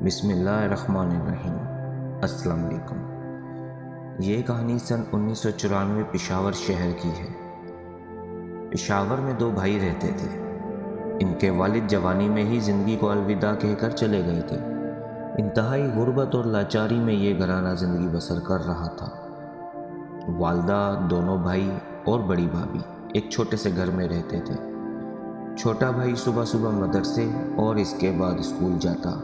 بسم اللہ الرحمن الرحیم۔ السلام علیکم۔ یہ کہانی سن 1994 پشاور شہر کی ہے۔ پشاور میں دو بھائی رہتے تھے۔ ان کے والد جوانی میں ہی زندگی کو الوداع کہہ کر چلے گئے تھے۔ انتہائی غربت اور لاچاری میں یہ گھرانہ زندگی بسر کر رہا تھا۔ والدہ، دونوں بھائی اور بڑی بھابھی ایک چھوٹے سے گھر میں رہتے تھے۔ چھوٹا بھائی صبح صبح مدرسے اور اس کے بعد اسکول جاتا۔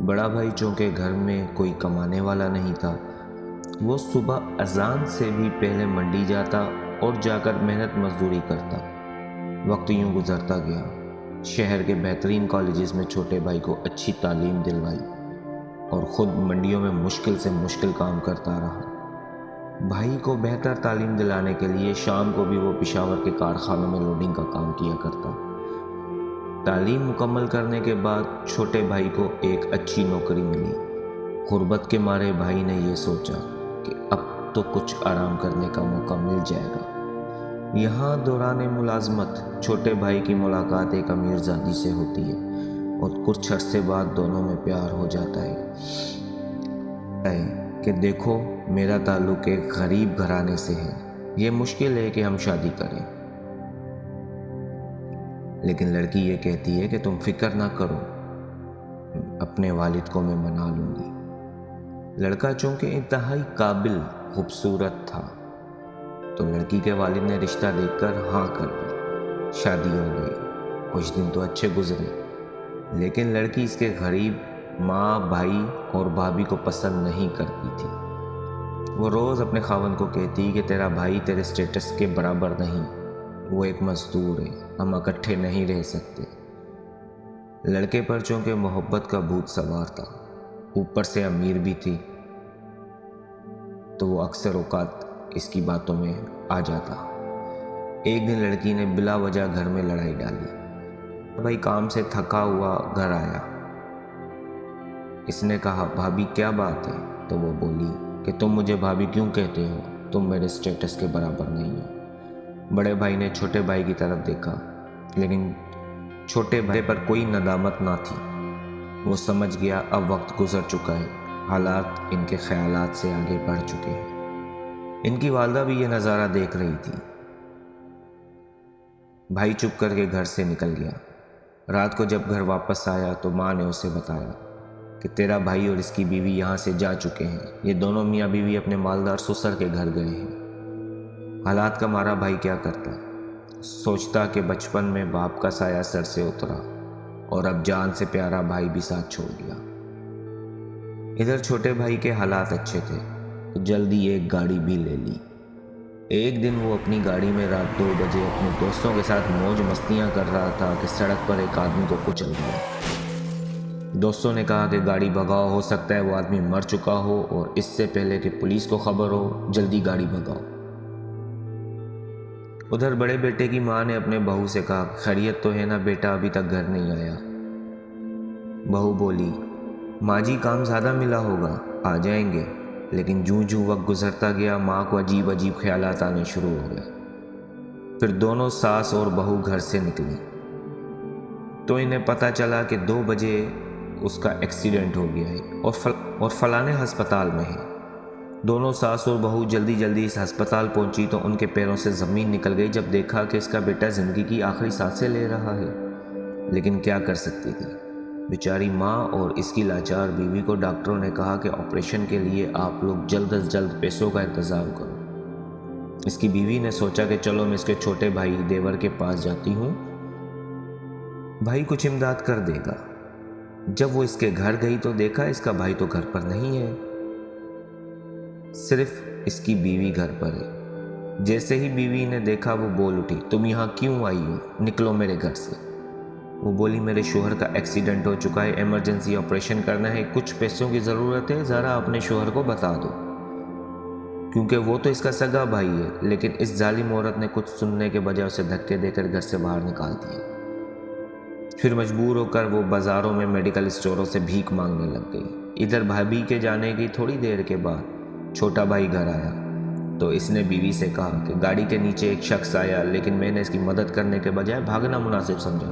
بڑا بھائی چونکہ گھر میں کوئی کمانے والا نہیں تھا، وہ صبح اذان سے بھی پہلے منڈی جاتا اور جا کر محنت مزدوری کرتا۔ وقت یوں گزرتا گیا۔ شہر کے بہترین کالجز میں چھوٹے بھائی کو اچھی تعلیم دلوائی اور خود منڈیوں میں مشکل سے مشکل کام کرتا رہا۔ بھائی کو بہتر تعلیم دلانے کے لیے شام کو بھی وہ پشاور کے کارخانوں میں لوڈنگ کا کام کیا کرتا۔ تعلیم مکمل کرنے کے بعد چھوٹے بھائی کو ایک اچھی نوکری ملی۔ غربت کے مارے بھائی نے یہ سوچا کہ اب تو کچھ آرام کرنے کا موقع مل جائے گا۔ یہاں دوران ملازمت چھوٹے بھائی کی ملاقات ایک امیر زادی سے ہوتی ہے اور کچھ عرصے بعد دونوں میں پیار ہو جاتا ہے کہ دیکھو، میرا تعلق ایک غریب گھرانے سے ہے، یہ مشکل ہے کہ ہم شادی کریں۔ لیکن لڑکی یہ کہتی ہے کہ تم فکر نہ کرو، اپنے والد کو میں منا لوں گی۔ لڑکا چونکہ انتہائی قابل، خوبصورت تھا، تو لڑکی کے والد نے رشتہ دیکھ کر ہاں کر دی۔ شادی ہو گئی۔ کچھ دن تو اچھے گزرے، لیکن لڑکی اس کے غریب ماں، بھائی اور بھابھی کو پسند نہیں کرتی تھی۔ وہ روز اپنے خاوند کو کہتی کہ تیرا بھائی تیرے سٹیٹس کے برابر نہیں، وہ ایک مزدور ہے، ہم اکٹھے نہیں رہ سکتے۔ لڑکے پر چونکہ محبت کا بھوت سوار تھا، اوپر سے امیر بھی تھی، تو وہ اکثر اوقات اس کی باتوں میں آ جاتا۔ ایک دن لڑکی نے بلا وجہ گھر میں لڑائی ڈالی۔ بھائی کام سے تھکا ہوا گھر آیا۔ اس نے کہا، بھابھی کیا بات ہے؟ تو وہ بولی کہ تم مجھے بھابھی کیوں کہتے ہو؟ تم میرے سٹیٹس کے برابر نہیں ہو۔ بڑے بھائی نے چھوٹے بھائی کی طرف دیکھا، لیکن چھوٹے بھائی پر کوئی ندامت نہ تھی۔ وہ سمجھ گیا اب وقت گزر چکا ہے، حالات ان کے خیالات سے آگے بڑھ چکے ہیں۔ ان کی والدہ بھی یہ نظارہ دیکھ رہی تھی۔ بھائی چپ کر کے گھر سے نکل گیا۔ رات کو جب گھر واپس آیا تو ماں نے اسے بتایا کہ تیرا بھائی اور اس کی بیوی یہاں سے جا چکے ہیں، یہ دونوں میاں بیوی اپنے مالدار سسر کے گھر گئے ہیں۔ حالات کا مارا بھائی کیا کرتا؟ سوچتا کہ بچپن میں باپ کا سایہ سر سے اترا اور اب جان سے پیارا بھائی بھی ساتھ چھوڑ گیا۔ ادھر چھوٹے بھائی کے حالات اچھے تھے تو جلدی ایک گاڑی بھی لے لی۔ ایک دن وہ اپنی گاڑی میں رات 2 بجے اپنے دوستوں کے ساتھ موج مستیاں کر رہا تھا کہ سڑک پر ایک آدمی کو کچل گیا۔ دوستوں نے کہا کہ گاڑی بھگاؤ، ہو سکتا ہے وہ آدمی مر چکا ہو اور اس سے پہلے کہ پولیس کو خبر ہو، جلدی گاڑی بھگاؤ۔ ادھر بڑے بیٹے کی ماں نے اپنے بہو سے کہا، خیریت تو ہے نا بیٹا، ابھی تک گھر نہیں آیا؟ بہو بولی، ماں جی کام زیادہ ملا ہوگا، آ جائیں گے۔ لیکن جوں وقت گزرتا گیا، ماں کو عجیب خیالات آنے شروع ہو گئے۔ پھر دونوں ساس اور بہو گھر سے نکلی تو انہیں پتہ چلا کہ 2 بجے اس کا ایکسیڈنٹ ہو گیا ہے اور فلانے ہسپتال میں ہے۔ دونوں ساس اور بہو جلدی اس ہسپتال پہنچی تو ان کے پیروں سے زمین نکل گئی جب دیکھا کہ اس کا بیٹا زندگی کی آخری سانسیں لے رہا ہے۔ لیکن کیا کر سکتی تھی بیچاری ماں اور اس کی لاچار بیوی کو ڈاکٹروں نے کہا کہ آپریشن کے لیے آپ لوگ جلد از جلد پیسوں کا انتظام کرو۔ اس کی بیوی نے سوچا کہ چلو میں اس کے چھوٹے بھائی دیور کے پاس جاتی ہوں، بھائی کچھ امداد کر دے گا۔ جب وہ اس کے گھر گئی تو دیکھا اس کا بھائی تو گھر پر نہیں ہے، صرف اس کی بیوی گھر پر ہے۔ جیسے ہی بیوی نے دیکھا وہ بول اٹھی، تم یہاں کیوں آئی ہو؟ نکلو میرے گھر سے۔ وہ بولی، میرے شوہر کا ایکسیڈنٹ ہو چکا ہے، ایمرجنسی آپریشن کرنا ہے، کچھ پیسوں کی ضرورت ہے، ذرا اپنے شوہر کو بتا دو، کیونکہ وہ تو اس کا سگا بھائی ہے۔ لیکن اس ظالم عورت نے کچھ سننے کے بجائے اسے دھکے دے کر گھر سے باہر نکال دیا۔ پھر مجبور ہو کر وہ بازاروں میں میڈیکل اسٹوروں سے بھیک مانگنے لگ گئی۔ ادھر بھابھی کے جانے کی تھوڑی دیر کے بعد چھوٹا بھائی گھر آیا تو اس نے بیوی سے کہا کہ گاڑی کے نیچے ایک شخص آیا، لیکن میں نے اس کی مدد کرنے کے بجائے بھاگنا مناسب سمجھا،